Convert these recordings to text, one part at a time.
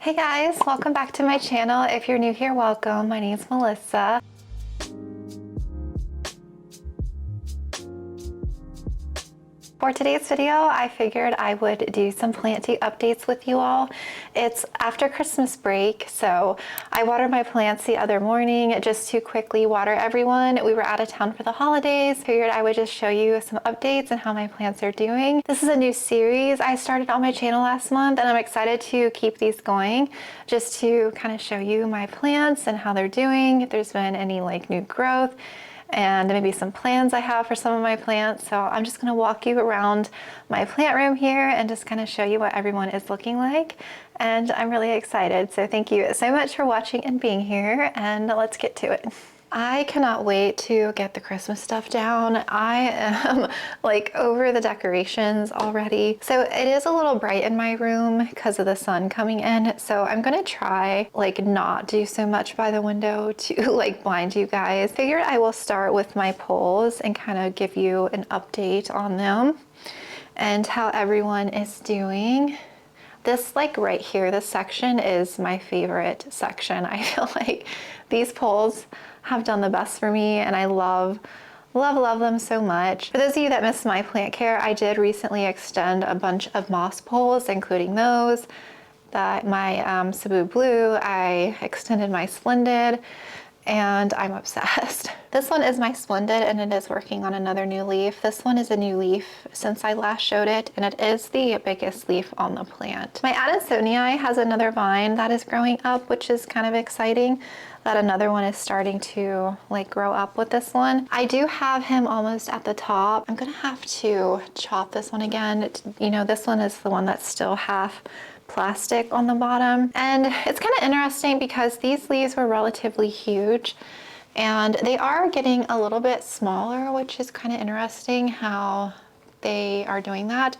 Hey guys, welcome back to my channel. If you're new here, welcome. My name is Melissa. For today's video, I figured I would do some planting updates with you all. It's after Christmas break, so I watered my plants the other morning just to quickly water everyone. We were out of town for the holidays. Figured I would just show you some updates and how my plants are doing. This is a new series I started on my channel last month, and I'm excited to keep these going just to kind of show you my plants and how they're doing, if there's been any like new growth, and maybe some plans I have for some of my plants. So I'm just gonna walk you around my plant room here and just kind of show you what everyone is looking like. And I'm really excited. So thank you so much for watching and being here, and let's get to it. I cannot wait to get the Christmas stuff down. I am like over the decorations already. So it is a little bright in my room because of the sun coming in. So I'm gonna try like not do so much by the window to like blind you guys. Figured I will start with my poles and kind of give you an update on them and how everyone is doing. This like right here, this section is my favorite section. I feel like these poles have done the best for me, and I love them so much. For those of you that missed my plant care, I did recently extend a bunch of moss poles, including those. My Cebu Blue, I extended my Splendid, and I'm obsessed. This one is my Splendid, and it is working on another new leaf. This one is a new leaf since I last showed it, and it is the biggest leaf on the plant. My Addisonii has another vine that is growing up, which is kind of exciting that another one is starting to like grow up with this one. I do have him almost at the top. I'm gonna have to chop this one again. You know, this one is the one that's still half plastic on the bottom. And it's kind of interesting because these leaves were relatively huge and they are getting a little bit smaller, which is kind of interesting how they are doing that.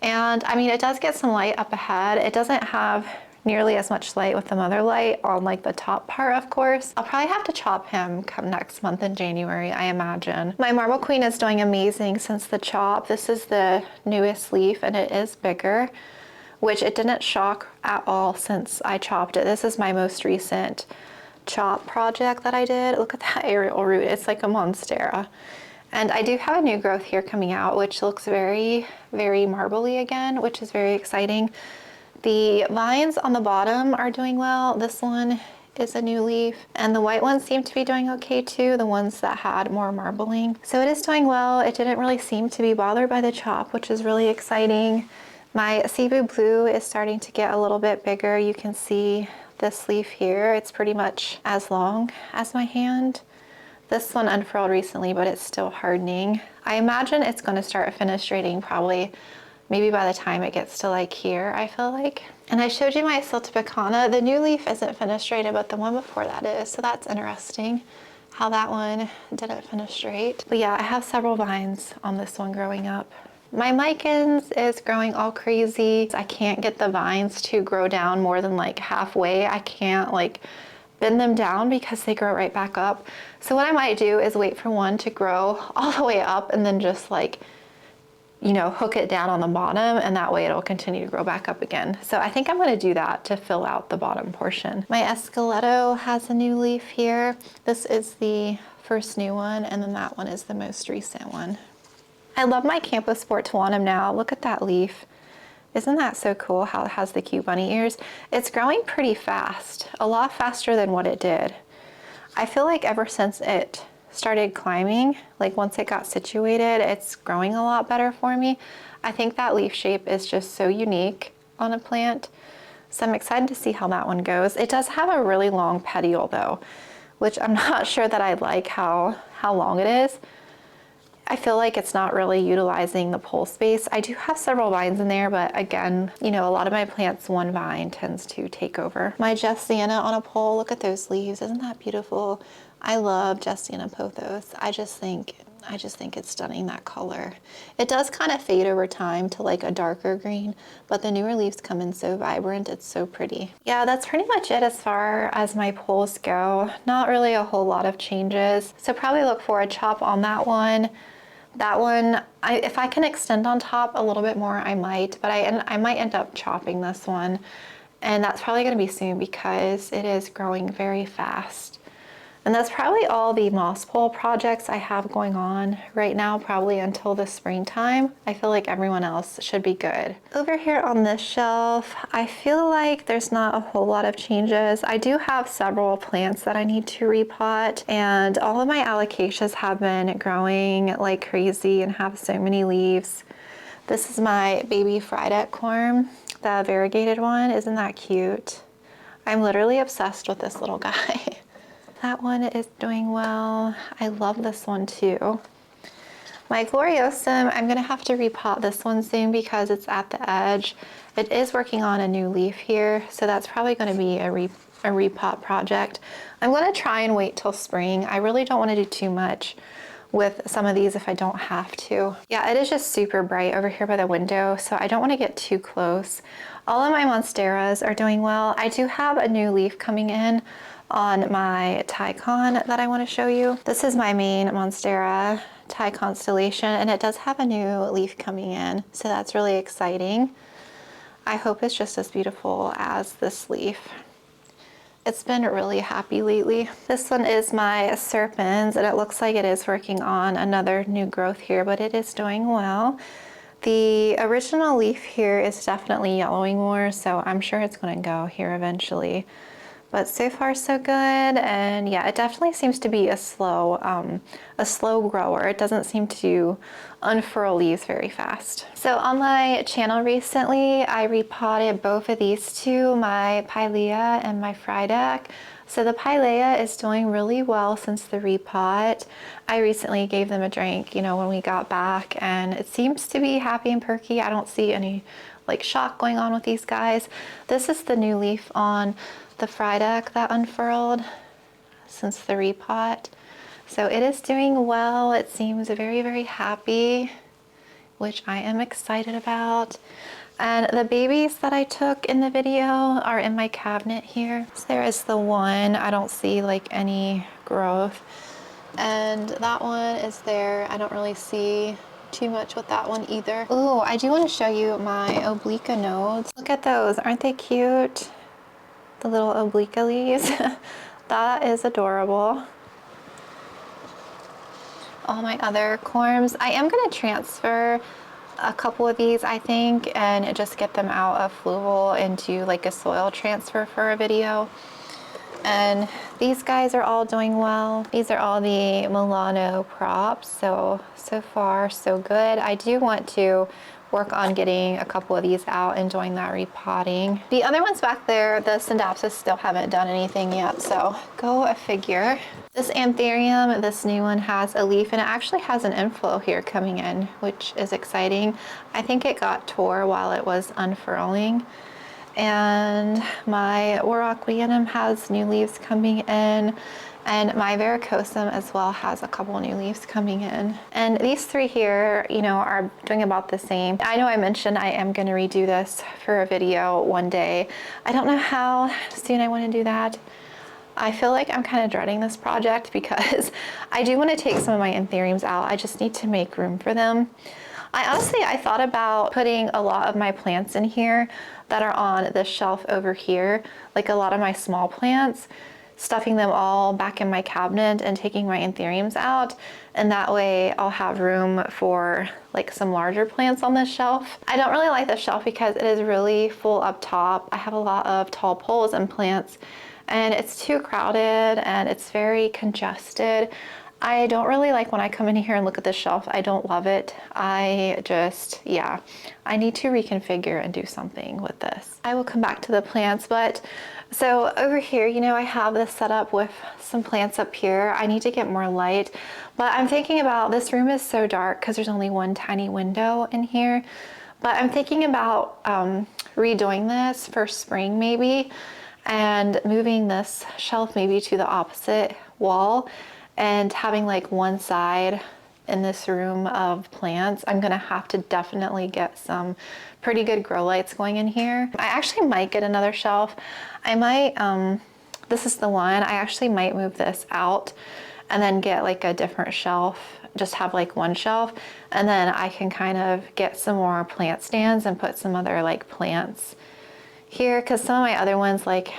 And I mean, it does get some light up ahead. It doesn't have nearly as much light with the mother light on like the top part, of course. I'll probably have to chop him come next month in January, I imagine. My Marble Queen is doing amazing since the chop. This is the newest leaf and it is bigger, which it didn't shock at all since I chopped it. This is my most recent chop project that I did. Look at that aerial root. It's like a monstera. And I do have a new growth here coming out, which looks very, very marbly again, which is very exciting. The vines on the bottom are doing well. This one is a new leaf, and the white ones seem to be doing okay too, the ones that had more marbling. So it is doing well. It didn't really seem to be bothered by the chop, which is really exciting. My Cebu Blue is starting to get a little bit bigger. You can see this leaf here. It's pretty much as long as my hand. This one unfurled recently, but it's still hardening. I imagine it's going to start fenestrating probably maybe by the time it gets to like here, I feel like. And I showed you my Siltepecana. The new leaf isn't fenestrated, but the one before that is. So that's interesting how that one didn't fenestrate. But yeah, I have several vines on this one growing up. My Micans is growing all crazy. I can't get the vines to grow down more than like halfway. I can't like bend them down because they grow right back up. So what I might do is wait for one to grow all the way up and then just like, you know, hook it down on the bottom, and that way it'll continue to grow back up again. So I think I'm gonna do that to fill out the bottom portion. My Esqueleto has a new leaf here. This is the first new one, and then that one is the most recent one. I love my Camposport Tuanum now. Look at that leaf. Isn't that so cool how it has the cute bunny ears? It's growing pretty fast, a lot faster than what it did. I feel like ever since it started climbing, like once it got situated, it's growing a lot better for me. I think that leaf shape is just so unique on a plant. So I'm excited to see how that one goes. It does have a really long petiole though, which I'm not sure that I like how long it is. I feel like it's not really utilizing the pole space. I do have several vines in there, but again, you know, a lot of my plants, one vine tends to take over. My Gestiana on a pole, look at those leaves. Isn't that beautiful? I love Gestiana pothos. I just think it's stunning, that color. It does kind of fade over time to like a darker green, but the newer leaves come in so vibrant, it's so pretty. Yeah, that's pretty much it as far as my poles go. Not really a whole lot of changes. So probably look for a chop on that one. That one, if I can extend on top a little bit more, I might, but I might end up chopping this one And that's probably gonna be soon because it is growing very fast. And that's probably all the moss pole projects I have going on right now, probably until the springtime. I feel like everyone else should be good. Over here on this shelf, I feel like there's not a whole lot of changes. I do have several plants that I need to repot, and all of my alocasias have been growing like crazy and have so many leaves. This is my baby fried corn, the variegated one. Isn't that cute? I'm literally obsessed with this little guy. That one is doing well. I love this one too. My Gloriosum, I'm gonna have to repot this one soon because it's at the edge. It is working on a new leaf here, so that's probably gonna be a repot project. I'm gonna try and wait till spring. I really don't wanna do too much with some of these if I don't have to. Yeah, it is just super bright over here by the window, so I don't wanna get too close. All of my monsteras are doing well. I do have a new leaf coming in on my Tycon that I want to show you. This is my main Monstera Ty constellation, and it does have a new leaf coming in, so that's really exciting. I hope it's just as beautiful as this leaf. It's been really happy lately. This one is my Serpens, and it looks like it is working on another new growth here, but it is doing well. The original leaf here is definitely yellowing more, so I'm sure it's going to go here eventually. But so far so good, and yeah, it definitely seems to be a slow grower. It doesn't seem to unfurl leaves very fast. So on my channel recently, I repotted both of these two, my Pilea and my Frydek. So the Pilea is doing really well since the repot. I recently gave them a drink, you know, when we got back, and it seems to be happy and perky. I don't see any like shock going on with these guys. This is the new leaf on the Frydek that unfurled since the repot. So it is doing well. It seems very, very happy, which I am excited about. And the babies that I took in the video are in my cabinet here. So there is the one. I don't see like any growth. And that one is there. I don't really see too much with that one either. Oh, I do want to show you my Oblique nodes. Look at those. Aren't they cute? The little oblique leaves. That is adorable. All my other corms. I am going to transfer a couple of these, I think, and just get them out of Fluval into like a soil transfer for a video. And these guys are all doing well. These are all the Milano props, so far so good. I do want to work on getting a couple of these out and doing that repotting. The other ones back there, the Syndapsus, still haven't done anything yet, so go a figure. This Anthurium, this new one, has a leaf, and it actually has an inflow here coming in, which is exciting. I think it got tore while it was unfurling. And my Warocqueanum has new leaves coming in, and my Varicosum as well has a couple new leaves coming in. And these three here, you know, are doing about the same. I know I mentioned I am going to redo this for a video one day. I don't know how soon I want to do that. I feel like I'm kind of dreading this project because I do want to take some of my Anthuriums out. I just need to make room for them. I thought about putting a lot of my plants in here that are on this shelf over here, like a lot of my small plants, stuffing them all back in my cabinet and taking my Anthuriums out, and that way I'll have room for like some larger plants on this shelf. I don't really like this shelf because it is really full up top. I have a lot of tall poles and plants, and it's too crowded and it's very congested. I don't really like when I come in here and look at the shelf. I don't love it. I need to reconfigure and do something with this. I will come back to the plants, but so over here, you know, I have this set up with some plants up here. I need to get more light, but I'm thinking about, this room is so dark because there's only one tiny window in here, but I'm thinking about redoing this for spring maybe, and moving this shelf maybe to the opposite wall and having like one side in this room of plants. I'm gonna have to definitely get some pretty good grow lights going in here. I actually might get another shelf. I might, this is the one, I actually might move this out and then get like a different shelf, just have like one shelf, and then I can kind of get some more plant stands and put some other like plants here, because some of my other ones, like,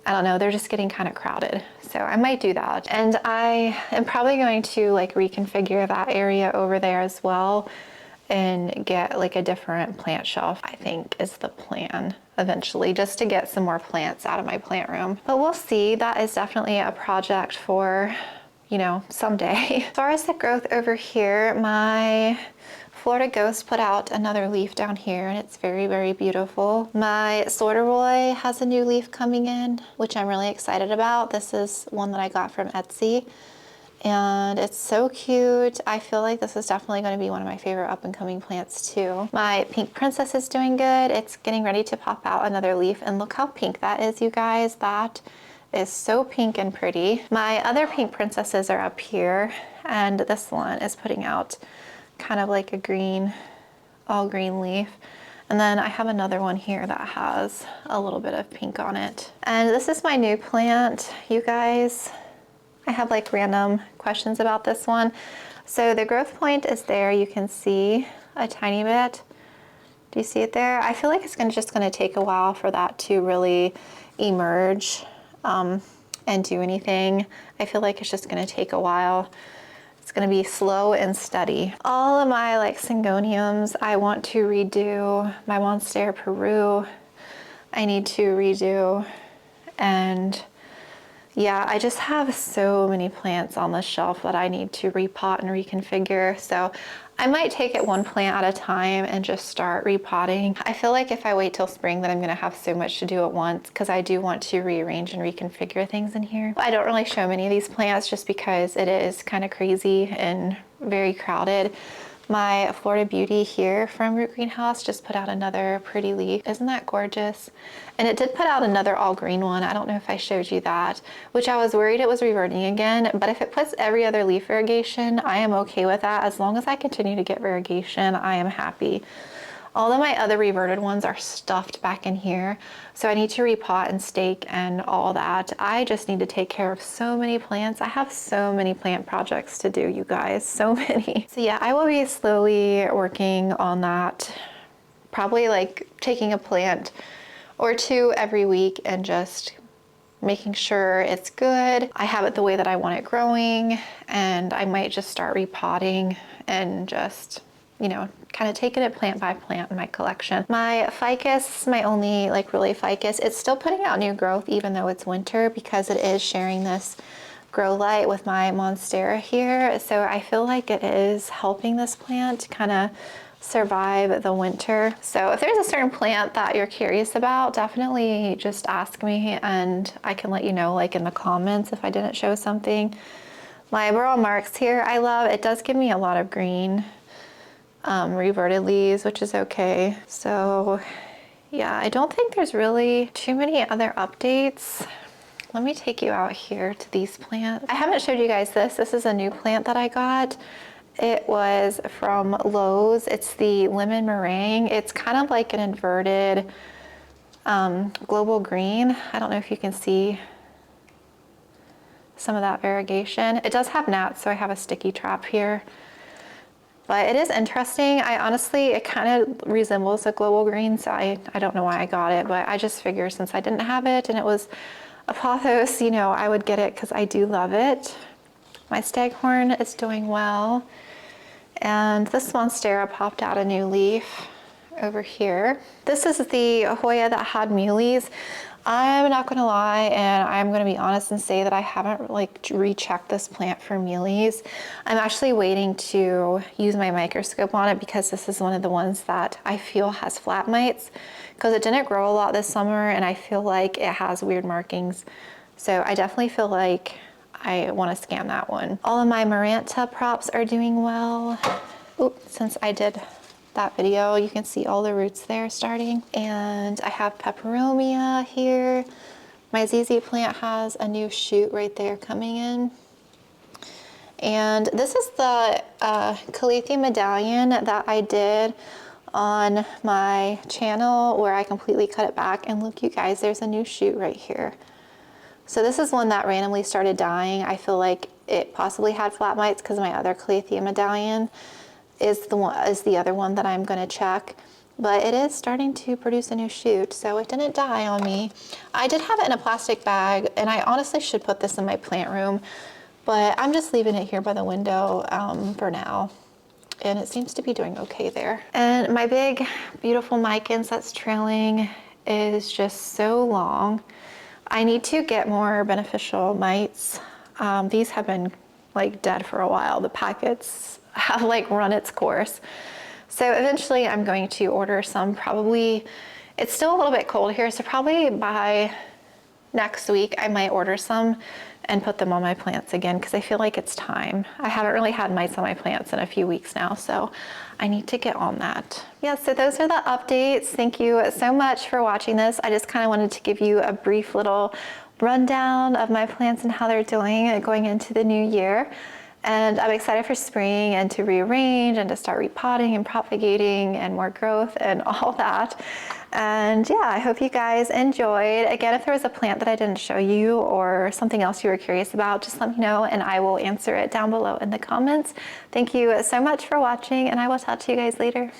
I don't know, they're just getting kind of crowded. So I might do that. And I am probably going to like reconfigure that area over there as well and get like a different plant shelf, I think is the plan eventually, just to get some more plants out of my plant room. But we'll see. That is definitely a project for, you know, someday. As far as the growth over here, my Florida Ghost put out another leaf down here, and it's very, very beautiful. My Sorderoy has a new leaf coming in, which I'm really excited about. This is one that I got from Etsy, and it's so cute. I feel like this is definitely going to be one of my favorite up and coming plants too. My Pink Princess is doing good. It's getting ready to pop out another leaf, and look how pink that is, you guys. That is so pink and pretty. My other Pink Princesses are up here, and this one is putting out kind of like a green, all green leaf. And then I have another one here that has a little bit of pink on it. And this is my new plant, you guys. I have like random questions about this one. So the growth point is there. You can see a tiny bit. Do you see it there? I feel like it's just gonna take a while for that to really emerge and do anything. I feel like it's just gonna take a while. It's gonna be slow and steady. All of my like Syngoniums, I want to redo. My Monstera Peru, I need to redo. And yeah, I just have so many plants on the shelf that I need to repot and reconfigure. So I might take it one plant at a time and just start repotting. I feel like if I wait till spring, then I'm gonna have so much to do at once, because I do want to rearrange and reconfigure things in here. I don't really show many of these plants just because it is kind of crazy and very crowded. My Florida Beauty here from Root Greenhouse just put out another pretty leaf. Isn't that gorgeous? And it did put out another all green one. I don't know if I showed you that, which I was worried it was reverting again, but if it puts every other leaf variegation, I am okay with that. As long as I continue to get variegation, I am happy. All of my other reverted ones are stuffed back in here, so I need to repot and stake and all that. I just need to take care of so many plants. I have so many plant projects to do, you guys, so many. So yeah, I will be slowly working on that, probably like taking a plant or two every week and just making sure it's good. I have it the way that I want it growing, and I might just start repotting and just, you know, kind of taking it plant by plant in my collection. My ficus, my only like really ficus, it's still putting out new growth even though it's winter, because it is sharing this grow light with my Monstera here. So I feel like it is helping this plant kind of survive the winter. So if there's a certain plant that you're curious about, definitely just ask me and I can let you know, like in the comments, if I didn't show something. My Burl Marks here, I love. It does give me a lot of green reverted leaves, which is okay. So yeah, I don't think there's really too many other updates. Let me take you out here to these plants. I haven't showed you guys this. This is a new plant that I got. It was from Lowe's. It's the lemon meringue. It's kind of like an inverted global green. I don't know if you can see some of that variegation. It does have gnats, so I have a sticky trap here. But it is interesting. I honestly, it kind of resembles a global green, so I don't know why I got it, but I just figured since I didn't have it and it was a pothos, you know, I would get it because I do love it. My Staghorn is doing well. And this Monstera popped out a new leaf over here. This is the Hoya that had muleys. I'm not gonna lie, and I'm gonna be honest and say that I haven't like rechecked this plant for muleys. I'm actually waiting to use my microscope on it because this is one of the ones that I feel has flat mites, because it didn't grow a lot this summer and I feel like it has weird markings. So I definitely feel like I want to scan that one. All of my Maranta props are doing well. Oops, since I did that video, you can see all the roots there starting. And I have peperomia here. My ZZ plant has a new shoot right there coming in. And this is the Calathea medallion that I did on my channel where I completely cut it back. And look, you guys, there's a new shoot right here. So this is one that randomly started dying. I feel like it possibly had flat mites because my other Calathea medallion is the other one that I'm going to check. but it is starting to produce a new shoot, so it didn't die on me. I did have it in a plastic bag, and I honestly should put this in my plant room, but I'm just leaving it here by the window for now. And it seems to be doing okay there. And my big, beautiful micans that's trailing is just so long. I need to get more beneficial mites. These have been like dead for a while. The packets have like run its course. So eventually I'm going to order some, probably, it's still a little bit cold here, so probably by next week I might order some and put them on my plants again, because I feel like it's time. I haven't really had mites on my plants in a few weeks now, so I need to get on that. Yeah, so those are the updates. Thank you so much for watching this. I just kind of wanted to give you a brief little rundown of my plants and how they're doing going into the new year. And I'm excited for spring and to rearrange and to start repotting and propagating and more growth and all that. And yeah, I hope you guys enjoyed. Again, if there was a plant that I didn't show you or something else you were curious about, just let me know and I will answer it down below in the comments. Thank you so much for watching, and I will talk to you guys later.